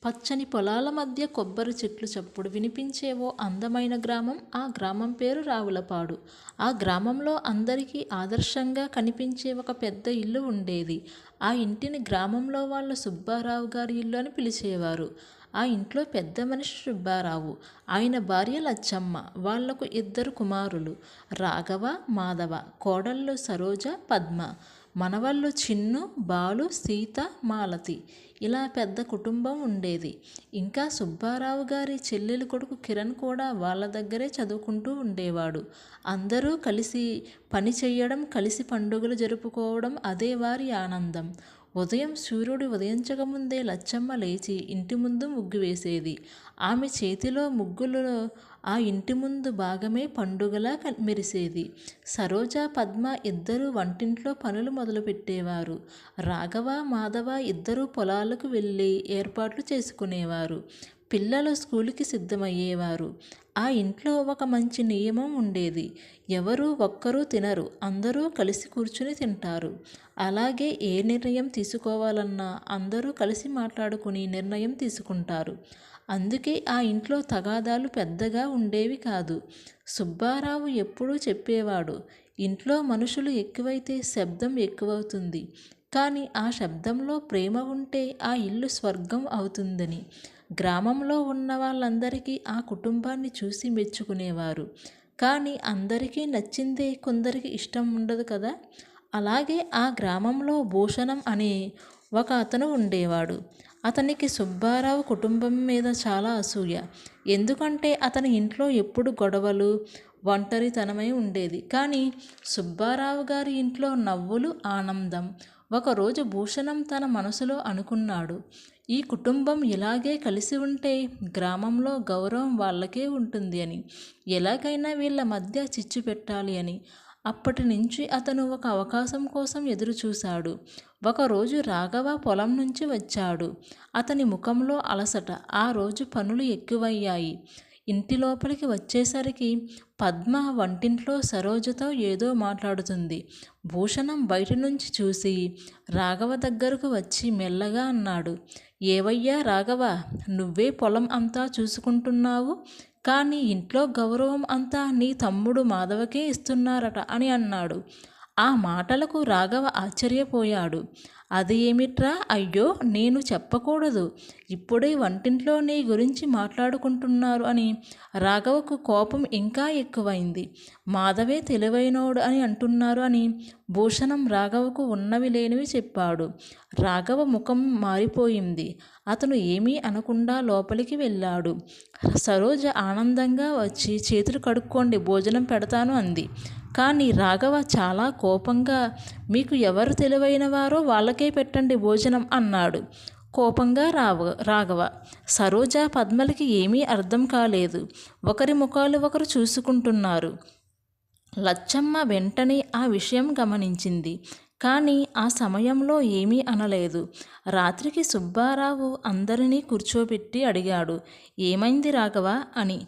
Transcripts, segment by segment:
పచ్చని పొలాల మధ్య కొబ్బరి చెట్లు చప్పుడు వినిపించే ఓ అందమైన గ్రామం. ఆ గ్రామం పేరు రావులపాడు. ఆ గ్రామంలో అందరికీ ఆదర్శంగా కనిపించే ఒక పెద్ద ఇల్లు ఉండేది. ఆ ఇంటిని గ్రామంలో వాళ్ళు సుబ్బారావు గారి ఇల్లు అని పిలిచేవారు. ఆ ఇంట్లో పెద్ద మనిషి సుబ్బారావు, ఆయన భార్య లచ్చమ్మ. వాళ్లకు 2 కుమారులు, రాఘవ, మాధవ. కోడళ్ళు సరోజ, పద్మ. మనవళ్ళు చిన్ను, బాలు, సీత, మాలతి. ఇలా పెద్ద కుటుంబం ఉండేది. ఇంకా సుబ్బారావు గారి చెల్లెలి కొడుకు కిరణ్ కూడా వాళ్ళ దగ్గరే చదువుకుంటూ ఉండేవాడు. అందరూ కలిసి పని చెయ్యడం, కలిసి పండుగలు జరుపుకోవడం అదే వారి ఆనందం. ఉదయం సూర్యుడు ఉదయించకముందే లచ్చమ్మ లేచి ఇంటి ముందు ముగ్గు వేసేది. ఆమె చేతిలో ముగ్గులలో ఆ ఇంటి ముందు భాగమే పండుగలా మెరిసేది. సరోజ, పద్మ ఇద్దరూ వంటింట్లో పనులు మొదలుపెట్టేవారు. రాఘవ, మాధవ ఇద్దరూ పొలాలకు వెళ్ళి ఏర్పాట్లు చేసుకునేవారు. పిల్లలు స్కూలుకి సిద్ధమయ్యేవారు. ఆ ఇంట్లో ఒక మంచి నియమం ఉండేది. ఎవరూ ఒక్కరూ తినరు, అందరూ కలిసి కూర్చుని తింటారు. అలాగే ఏ నిర్ణయం తీసుకోవాలన్నా అందరూ కలిసి మాట్లాడుకుని నిర్ణయం తీసుకుంటారు. అందుకే ఆ ఇంట్లో తగాదాలు పెద్దగా ఉండేవి కాదు. సుబ్బారావు ఎప్పుడూ చెప్పేవాడు, ఇంట్లో మనుషులు ఎక్కువైతే శబ్దం ఎక్కువవుతుంది, కానీ ఆ శబ్దంలో ప్రేమ ఉంటే ఆ ఇల్లు స్వర్గం అవుతుందని. గ్రామంలో ఉన్న వాళ్ళందరికీ ఆ కుటుంబాన్ని చూసి మెచ్చుకునేవారు. కానీ అందరికీ నచ్చిందే కొందరికి ఇష్టం ఉండదు కదా. అలాగే ఆ గ్రామంలో భూషణం అనే ఒక అతను ఉండేవాడు. అతనికి సుబ్బారావు కుటుంబం మీద చాలా అసూయ. ఎందుకంటే అతని ఇంట్లో ఎప్పుడు గొడవలు, ఒంటరితనమై ఉండేది. కానీ సుబ్బారావు గారి ఇంట్లో నవ్వులు, ఆనందం. ఒకరోజు భూషణం తన మనసులో అనుకున్నాడు, ఈ కుటుంబం ఇలాగే కలిసి ఉంటే గ్రామంలో గౌరవం వాళ్ళకే ఉంటుంది అని. ఎలాగైనా వీళ్ళ మధ్య చిచ్చు పెట్టాలి అని. అప్పటి నుంచి అతను ఒక అవకాశం కోసం ఎదురుచూశాడు. ఒకరోజు రాఘవ పొలం నుంచి వచ్చాడు. అతని ముఖంలో అలసట. ఆ రోజు పనులు ఎక్కువయ్యాయి. ఇంటి లోపలికి వచ్చేసరికి పద్మ వంటింట్లో సరోజతో ఏదో మాట్లాడుతుంది. భూషణం బయట నుంచి చూసి రాఘవ దగ్గరకు వచ్చి మెల్లగా అన్నాడు, ఏవయ్యా రాఘవ, నువ్వే పొలం అంతా చూసుకుంటున్నావు, కానీ ఇంట్లో గౌరవం అంతా నీ తమ్ముడు మాధవకే ఇస్తున్నారట అని అన్నాడు. ఆ మాటలకు రాఘవ ఆశ్చర్యపోయాడు. అది ఏమిట్రా? అయ్యో, నేను చెప్పకూడదు, ఇప్పుడే వంటింట్లో నీ గురించి మాట్లాడుకుంటున్నారు అని. రాఘవకు కోపం ఇంకా ఎక్కువైంది. మాధవే తెలివైనోడు అని అంటున్నారు అని భూషణం రాఘవకు ఉన్నవి లేనివి చెప్పాడు. రాఘవ ముఖం మారిపోయింది. అతను ఏమీ అనకుండా లోపలికి వెళ్ళాడు. సరోజ ఆనందంగా వచ్చి చేతులు కడుక్కోండి, భోజనం పెడతాను అంది. కానీ రాఘవ చాలా కోపంగా, మీకు ఎవరు తెలివైన వారో వాళ్ళకే పెట్టండి భోజనం అన్నాడు కోపంగా రాఘవ. సరోజ, పద్మలకి ఏమీ అర్థం కాలేదు. ఒకరి ముఖాలు ఒకరు చూసుకుంటున్నారు. లచ్చమ్మ వెంటనే ఆ విషయం గమనించింది. కానీ ఆ సమయంలో ఏమీ అనలేదు. రాత్రికి సుబ్బారావు అందరినీ కూర్చోబెట్టి అడిగాడు, ఏమైంది రాఘవ అని.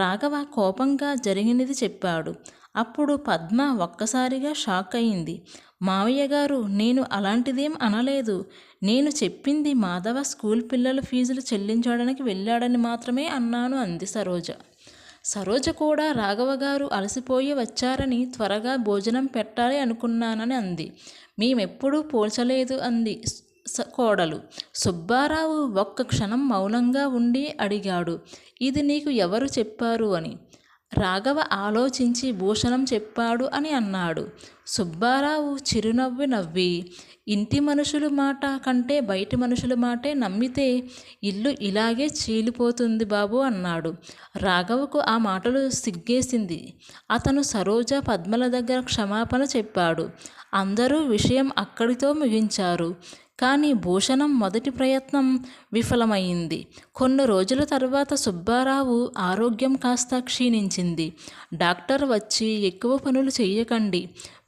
రాఘవ కోపంగా జరిగినది చెప్పాడు. అప్పుడు పద్మ ఒక్కసారిగా షాక్ అయింది. మావయ్య గారు, నేను అలాంటిదేం అనలేదు. నేను చెప్పింది మాధవ స్కూల్ పిల్లల ఫీజులు చెల్లించడానికి వెళ్ళాడని మాత్రమే అన్నాను అంది సరోజ. సరోజ కూడా రాఘవ గారు అలసిపోయి వచ్చారని త్వరగా భోజనం పెట్టాలి అనుకున్నానని అంది. మేమెప్పుడూ పోల్చలేదు అంది కోడలు. సుబ్బారావు ఒక్క క్షణం మౌనంగా ఉండి అడిగాడు, ఇది నీకు ఎవరు చెప్పారు అని. రాఘవ ఆలోచించి భూషణం చెప్పాడు అని అన్నాడు. సుబ్బారావు చిరునవ్వు నవ్వి, ఇంటి మనుషుల మాట కంటే బయటి మనుషుల మాటే నమ్మితే ఇల్లు ఇలాగే చీలిపోతుంది బాబు అన్నాడు. రాఘవకు ఆ మాటలు సిగ్గేసింది. అతను సరోజ, పద్మల దగ్గర క్షమాపణ చెప్పాడు. అందరూ విషయం అక్కడితో ముగించారు. కానీ భూషణం మొదటి ప్రయత్నం విఫలమైంది. కొన్ని రోజుల తర్వాత సుబ్బారావు ఆరోగ్యం కాస్త క్షీణించింది. డాక్టర్ వచ్చి ఎక్కువ పనులు చెయ్యకండి,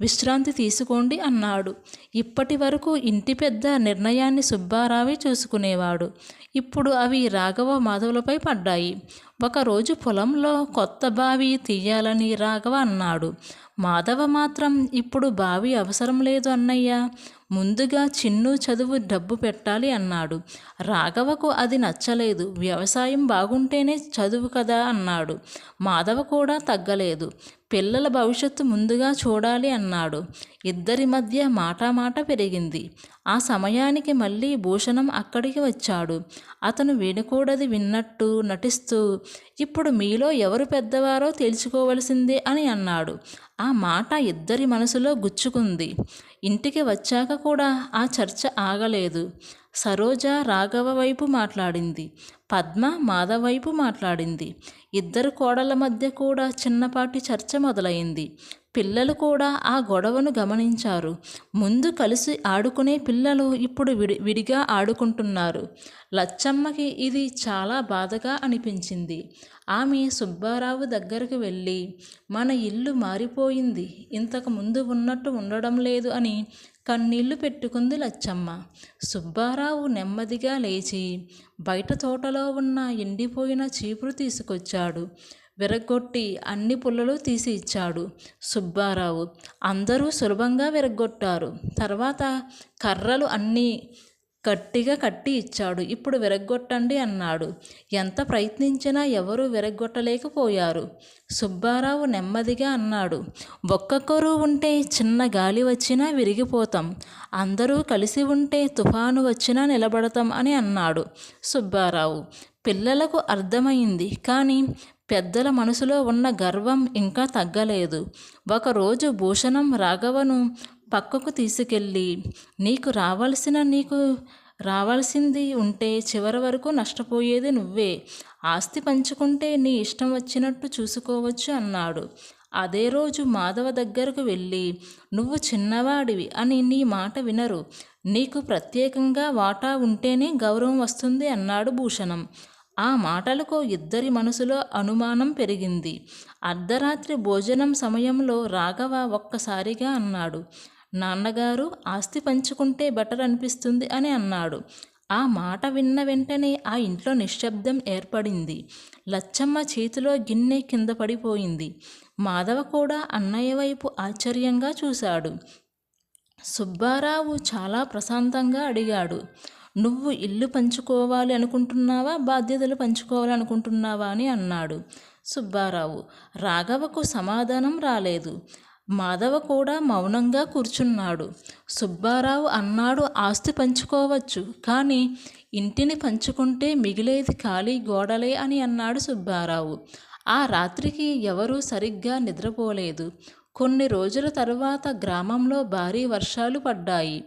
విశ్రాంతి తీసుకోండి అన్నాడు. ఇప్పటి వరకు ఇంటి పెద్ద నిర్ణయాన్ని సుబ్బారావే చూసుకునేవాడు. ఇప్పుడు అవి రాఘవ, మాధవులపై పడ్డాయి. ఒకరోజు పొలంలో కొత్త బావి తీయాలని రాఘవ అన్నాడు. మాధవ మాత్రం ఇప్పుడు బావి అవసరం లేదు అన్నయ్య, ముందుగా చిన్ను చదువు డబ్బు పెట్టాలి అన్నాడు. రాఘవకు అది నచ్చలేదు. వ్యవసాయం బాగుంటేనే చదువు కదా అన్నాడు. మాధవ కూడా తగ్గలేదు. పిల్లల భవిష్యత్తు ముందుగా చూడాలి అన్నాడు. ఇద్దరి మధ్య మాటామాట పెరిగింది. ఆ సమయానికి మళ్ళీ భూషణం అక్కడికి వచ్చాడు. అతను వినకూడది విన్నట్టు నటిస్తూ, ఇప్పుడు మీలో ఎవరు పెద్దవారో తేల్చుకోవలసిందే అని అన్నాడు. ఆ మాట ఇద్దరి మనసులో గుచ్చుకుంది. ఇంటికి వచ్చాక కూడా ఆ చర్చ ఆగలేదు. సరోజ రాఘవ వైపు మాట్లాడింది. పద్మ మాధవ వైపు మాట్లాడింది. ఇద్దరు కోడళ్ళ మధ్య కూడా చిన్నపాటి చర్చ మొదలైంది. పిల్లలు కూడా ఆ గొడవను గమనించారు. ముందు కలిసి ఆడుకునే పిల్లలు ఇప్పుడు విడిగా ఆడుకుంటున్నారు. లచ్చమ్మకి ఇది చాలా బాధగా అనిపించింది. ఆమె సుబ్బారావు దగ్గరకు వెళ్ళి, మన ఇల్లు మారిపోయింది, ఇంతకు ముందు ఉన్నట్టు ఉండడం లేదు అని కన్నీళ్లు పెట్టుకుంది లచ్చమ్మ. సుబ్బారావు నెమ్మదిగా లేచి బయట తోటలో ఉన్న ఎండిపోయిన చీపురు తీసుకొచ్చాడు. విరగ్గొట్టి అన్ని పుల్లలు తీసి ఇచ్చాడు సుబ్బారావు. అందరూ సులభంగా విరగ్గొట్టారు. తర్వాత కర్రలు అన్నీ గట్టిగా కట్టి ఇచ్చాడు. ఇప్పుడు విరగ్గొట్టండి అన్నాడు. ఎంత ప్రయత్నించినా ఎవరూ విరగ్గొట్టలేకపోయారు. సుబ్బారావు నెమ్మదిగా అన్నాడు, ఒక్కొక్కరు ఉంటే చిన్న గాలి వచ్చినా విరిగిపోతాం, అందరూ కలిసి ఉంటే తుఫాను వచ్చినా నిలబడతాం అని అన్నాడు సుబ్బారావు. పిల్లలకు అర్థమైంది. కానీ పెద్దల మనసులో ఉన్న గర్వం ఇంకా తగ్గలేదు. ఒకరోజు భూషణం రాఘవను పక్కకు తీసుకెళ్ళి, నీకు రావాల్సింది ఉంటే చివరి వరకు నష్టపోయేది నువ్వే. ఆస్తి పంచుకుంటే నీ ఇష్టం వచ్చినట్టు చూసుకోవచ్చు అన్నాడు. అదే రోజు మాధవ దగ్గరకు వెళ్ళి, నువ్వు చిన్నవాడివి అని నీ మాట వినరు, నీకు ప్రత్యేకంగా వాటా ఉంటేనే గౌరవం వస్తుంది అన్నాడు భూషణం. ఆ మాటలకు ఇద్దరి మనసులో అనుమానం పెరిగింది. అర్ధరాత్రి భోజనం సమయంలో రాఘవ ఒక్కసారిగా అన్నాడు, నాన్నగారు, ఆస్తి పంచుకుంటే బెటర్ అనిపిస్తుంది అని అన్నాడు. ఆ మాట విన్న వెంటనే ఆ ఇంట్లో నిశ్శబ్దం ఏర్పడింది. లచ్చమ్మ చేతిలో గిన్నె కింద పడిపోయింది. మాధవ కూడా అన్నయ్య వైపు ఆశ్చర్యంగా చూశాడు. సుబ్బారావు చాలా ప్రశాంతంగా అడిగాడు, నువ్వు ఇల్లు పంచుకోవాలి అనుకుంటున్నావా, బాధ్యతలు పంచుకోవాలి అనుకుంటున్నావా అని అన్నాడు సుబ్బారావు. రాఘవకు సమాధానం రాలేదు. మాధవ కూడా మౌనంగా కూర్చున్నాడు. సుబ్బారావు అన్నాడు, ఆస్తి పంచుకోవచ్చు, కానీ ఇంటిని పంచుకుంటే మిగిలేది ఖాళీ గోడలే అని అన్నాడు సుబ్బారావు. ఆ రాత్రికి ఎవరూ సరిగ్గా నిద్రపోలేదు. కొన్ని రోజుల తరువాత గ్రామంలో భారీ వర్షాలు పడ్డాయి.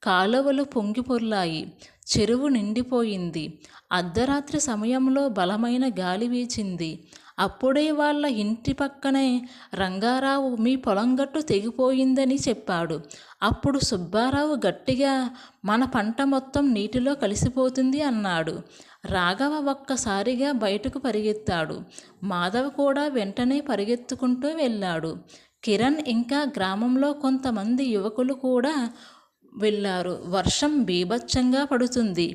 కాలువలు పొంగి పొర్లాయి. చెరువు నిండిపోయింది. అర్ధరాత్రి సమయంలో బలమైన గాలి వీచింది. అప్పుడే వాళ్ళ ఇంటి పక్కనే రంగారావు మీ పొలం గట్టు తెగిపోయిందని చెప్పాడు. అప్పుడు సుబ్బారావు గట్టిగా, మన పంట మొత్తం నీటిలో కలిసిపోతుంది అన్నాడు. రాఘవ ఒక్కసారిగా బయటకు పరిగెత్తాడు. మాధవ కూడా వెంటనే పరిగెత్తుకుంటూ వెళ్ళాడు. కిరణ్ ఇంకా గ్రామంలో కొంతమంది యువకులు కూడా వెళ్ళారు. వర్షం బీభత్సంగా పడుతుంది.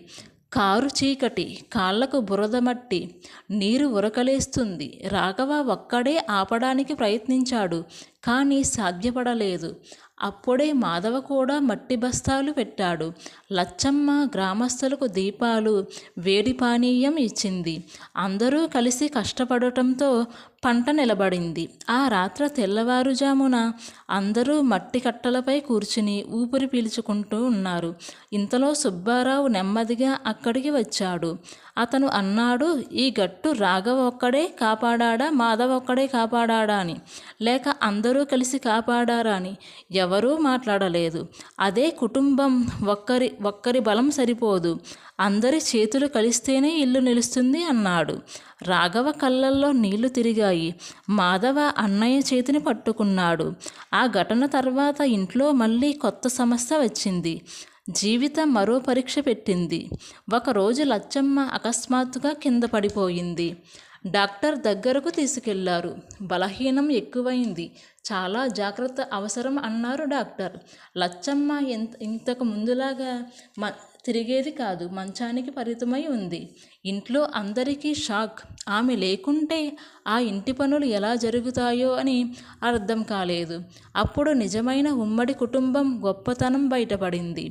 కారు చీకటి, కాళ్లకు బురద మట్టి, నీరు ఉరకలేస్తుంది. రాఘవ ఒక్కడే ఆపడానికి ప్రయత్నించాడు, కానీ సాధ్యపడలేదు. అప్పుడే మాధవ కూడా మట్టి బస్తాలు పెట్టాడు. లచ్చమ్మ గ్రామస్తులకు దీపాలు, వేడి పానీయం ఇచ్చింది. అందరూ కలిసి కష్టపడటంతో పంట నిలబడింది. ఆ రాత్రి తెల్లవారుజామున అందరూ మట్టి కట్టలపై కూర్చుని ఊపిరి పీల్చుకుంటూ ఉన్నారు. ఇంతలో సుబ్బారావు నెమ్మదిగా అక్కడికి వచ్చాడు. అతను అన్నాడు, ఈ గట్టు రాఘవ ఒక్కడే కాపాడా, మాధవ ఒక్కడే కాపాడా అని, లేక అందరూ కలిసి కాపాడారా అని. ఎవరూ మాట్లాడలేదు. అదే కుటుంబం. ఒక్కరి బలం సరిపోదు, అందరి చేతులు కలిస్తేనే ఇల్లు నిలుస్తుంది అన్నాడు. రాఘవ కళ్ళల్లో నీళ్లు తిరిగాయి. మాధవ అన్నయ్య చేతిని పట్టుకున్నాడు. ఆ ఘటన తర్వాత ఇంట్లో మళ్ళీ కొత్త సమస్య వచ్చింది. జీవితం మరో పరీక్ష పెట్టింది. ఒకరోజు లచ్చమ్మ అకస్మాత్తుగా కింద పడిపోయింది. డాక్టర్ దగ్గరకు తీసుకెళ్లారు. బలహీనం ఎక్కువైంది, చాలా జాగ్రత్త అవసరం అన్నారు డాక్టర్. లచ్చమ్మ ఇంతకు ముందులాగా తిరిగేది కాదు, మంచానికి పరిమితమై ఉంది. ఇంట్లో అందరికీ షాక్. ఆమె లేకుంటే ఆ ఇంటి పనులు ఎలా జరుగుతాయో అని అర్థం కాలేదు. అప్పుడు నిజమైన ఉమ్మడి కుటుంబం గొప్పతనం బయటపడింది.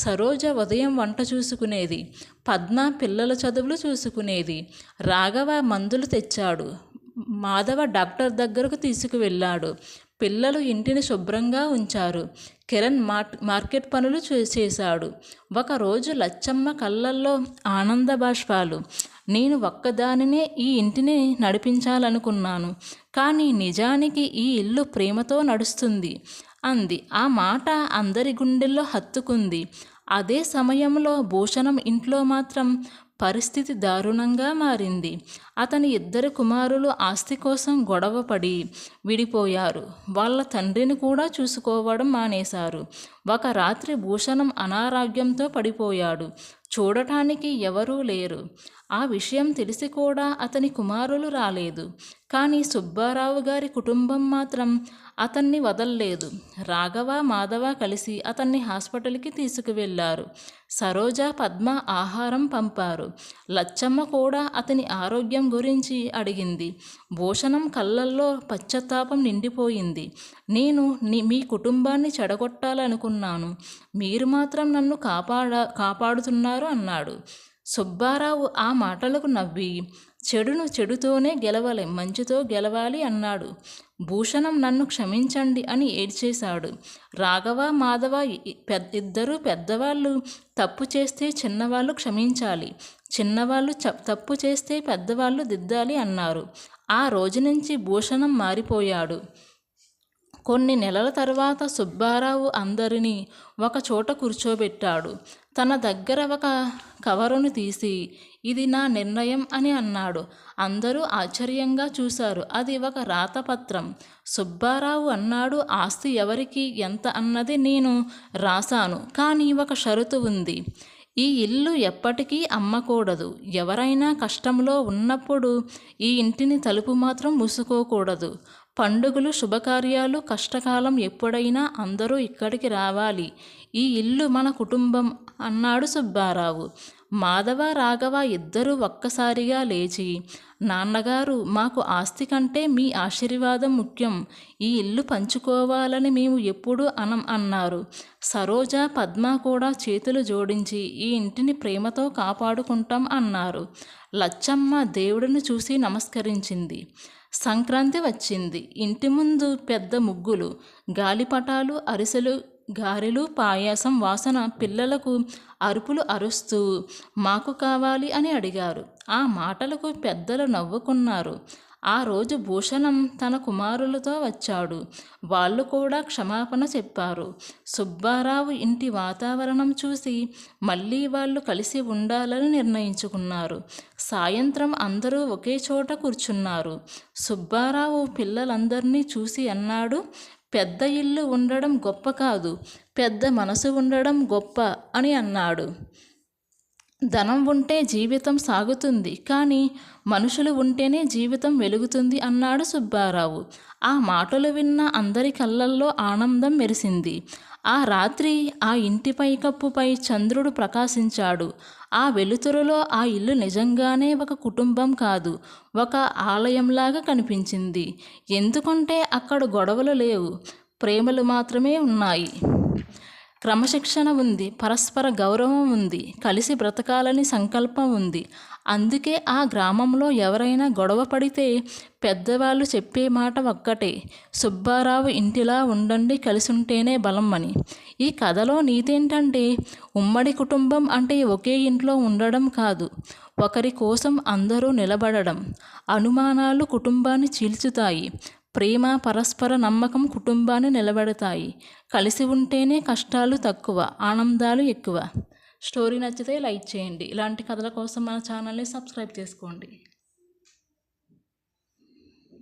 సరోజ ఉదయం వంట చూసుకునేది, పద్మ పిల్లల చదువులు చూసుకునేది, రాఘవ మందులు తెచ్చాడు, మాధవ డాక్టర్ దగ్గరకు తీసుకువెళ్ళాడు, పిల్లలు ఇంటిని శుభ్రంగా ఉంచారు, కిరణ్ మార్కెట్ పనులు చేశాడు. ఒకరోజు లచ్చమ్మ కళ్ళల్లో ఆనంద బాష్పాలు. నేను ఒక్కదానినే ఈ ఇంటిని నడిపించాలనుకున్నాను, కానీ నిజానికి ఈ ఇల్లు ప్రేమతో నడుస్తుంది అంది. ఆ మాట అందరి గుండెల్లో హత్తుకుంది. అదే సమయంలో భూషణం ఇంట్లో మాత్రం పరిస్థితి దారుణంగా మారింది. అతని 2 కుమారులు ఆస్తి కోసం గొడవపడి విడిపోయారు. వాళ్ళ తండ్రిని కూడా చూసుకోవడం మానేశారు. ఒక రాత్రి భూషణం అనారోగ్యంతో పడిపోయాడు. చూడటానికి ఎవరూ లేరు. ఆ విషయం తెలిసి కూడా అతని కుమారులు రాలేదు. కానీ సుబ్బారావు గారి కుటుంబం మాత్రం అతన్ని వదల్లేదు. రాఘవ, మాధవ కలిసి అతన్ని హాస్పిటల్కి తీసుకువెళ్లారు. సరోజ, పద్మ ఆహారం పంపారు. లచ్చమ్మ కూడా అతని ఆరోగ్యం గురించి అడిగింది. భూషణం కళ్ళల్లో పశ్చాత్తాపం నిండిపోయింది. నేను మీ కుటుంబాన్ని చెడగొట్టాలనుకున్నాను, మీరు మాత్రం నన్ను కాపాడుతున్నారు అన్నాడు. సుబ్బారావు ఆ మాటలకు నవ్వి, చెడును చెడుతోనే గెలవాలి, మంచితో గెలవాలి అన్నాడు. భూషణం నన్ను క్షమించండి అని ఏడ్చేశాడు. రాఘవ, మాధవ ఇద్దరు పెద్దవాళ్ళు తప్పు చేస్తే చిన్నవాళ్ళు క్షమించాలి, చిన్నవాళ్ళు తప్పు చేస్తే పెద్దవాళ్ళు దిద్దాలి అన్నారు. ఆ రోజు నుంచి భూషణం మారిపోయాడు. కొన్ని నెలల తర్వాత సుబ్బారావు అందరినీ ఒక చోట కూర్చోబెట్టాడు. తన దగ్గర ఒక కవరును తీసి, ఇది నా నిర్ణయం అని అన్నాడు. అందరూ ఆశ్చర్యంగా చూశారు. అది ఒక రాతపత్రం. సుబ్బారావు అన్నాడు, ఆస్తి ఎవరికి ఎంత అన్నది నేను రాశాను, కానీ ఒక షరతు ఉంది. ఈ ఇల్లు ఎప్పటికీ అమ్మకూడదు. ఎవరైనా కష్టంలో ఉన్నప్పుడు ఈ ఇంటిని తలుపు మాత్రం మూసుకోకూడదు. పండుగలు, శుభకార్యాలు, కష్టకాలం ఎప్పుడైనా అందరూ ఇక్కడికి రావాలి. ఈ ఇల్లు మన కుటుంబం అన్నాడు సుబ్బారావు. మాధవ, రాఘవ ఇద్దరూ ఒక్కసారిగా లేచి, నాన్నగారు, మాకు ఆస్తి కంటే మీ ఆశీర్వాదం ముఖ్యం. ఈ ఇల్లు పంచుకోవాలని మేము ఎప్పుడూ అన్నారు. సరోజ, పద్మ కూడా చేతులు జోడించి ఈ ఇంటిని ప్రేమతో కాపాడుకుంటాం అన్నారు. లచ్చమ్మ దేవుడిని చూసి నమస్కరించింది. సంక్రాంతి వచ్చింది. ఇంటి ముందు పెద్ద ముగ్గులు, గాలిపటాలు, అరిసెలు, గారెలు, పాయాసం వాసన. పిల్లలకు అరుపులు అరుస్తూ మాకు కావాలి అని అడిగారు. ఆ మాటలకు పెద్దలు నవ్వుకున్నారు. ఆ రోజు భూషణం తన కుమారులతో వచ్చాడు. వాళ్ళు కూడా క్షమాపణ చెప్పారు. సుబ్బారావు ఇంటి వాతావరణం చూసి మళ్ళీ వాళ్ళు కలిసి ఉండాలని నిర్ణయించుకున్నారు. సాయంత్రం అందరూ ఒకే చోట కూర్చున్నారు. సుబ్బారావు పిల్లలందరినీ చూసి అన్నాడు, పెద్ద ఇల్లు ఉండడం గొప్ప కాదు, పెద్ద మనసు ఉండడం గొప్ప అని అన్నాడు. ధనం ఉంటే జీవితం సాగుతుంది, కానీ మనుషులు ఉంటేనే జీవితం వెలుగుతుంది అన్నాడు సుబ్బారావు. ఆ మాటలు విన్న అందరి కళ్ళల్లో ఆనందం మెరిసింది. ఆ రాత్రి ఆ ఇంటి పైకప్పుపై చంద్రుడు ప్రకాశించాడు. ఆ వెలుతురులో ఆ ఇల్లు నిజంగానే ఒక కుటుంబం కాదు, ఒక ఆలయంలాగా కనిపించింది. ఎందుకంటే అక్కడ గొడవలు లేవు, ప్రేమలు మాత్రమే ఉన్నాయి. క్రమశిక్షణ ఉంది, పరస్పర గౌరవం ఉంది, కలిసి బ్రతకాలని సంకల్పం ఉంది. అందుకే ఆ గ్రామంలో ఎవరైనా గొడవ పడితే పెద్దవాళ్ళు చెప్పే మాట ఒక్కటే, సుబ్బారావు ఇంటిలా ఉండండి, కలిసి ఉంటేనే బలం అని. ఈ కథలో నీతేంటంటే, ఉమ్మడి కుటుంబం అంటే ఒకే ఇంట్లో ఉండడం కాదు, ఒకరి కోసం అందరూ నిలబడడం. అనుమానాలు కుటుంబాన్ని చీల్చుతాయి, ప్రేమ, పరస్పర నమ్మకం కుటుంబాన్ని నిలబెడతాయి. కలిసి ఉంటేనే కష్టాలు తక్కువ, ఆనందాలు ఎక్కువ. స్టోరీ నచ్చితే లైక్ చేయండి. ఇలాంటి కథల కోసం మన ఛానల్ని సబ్స్క్రైబ్ చేసుకోండి.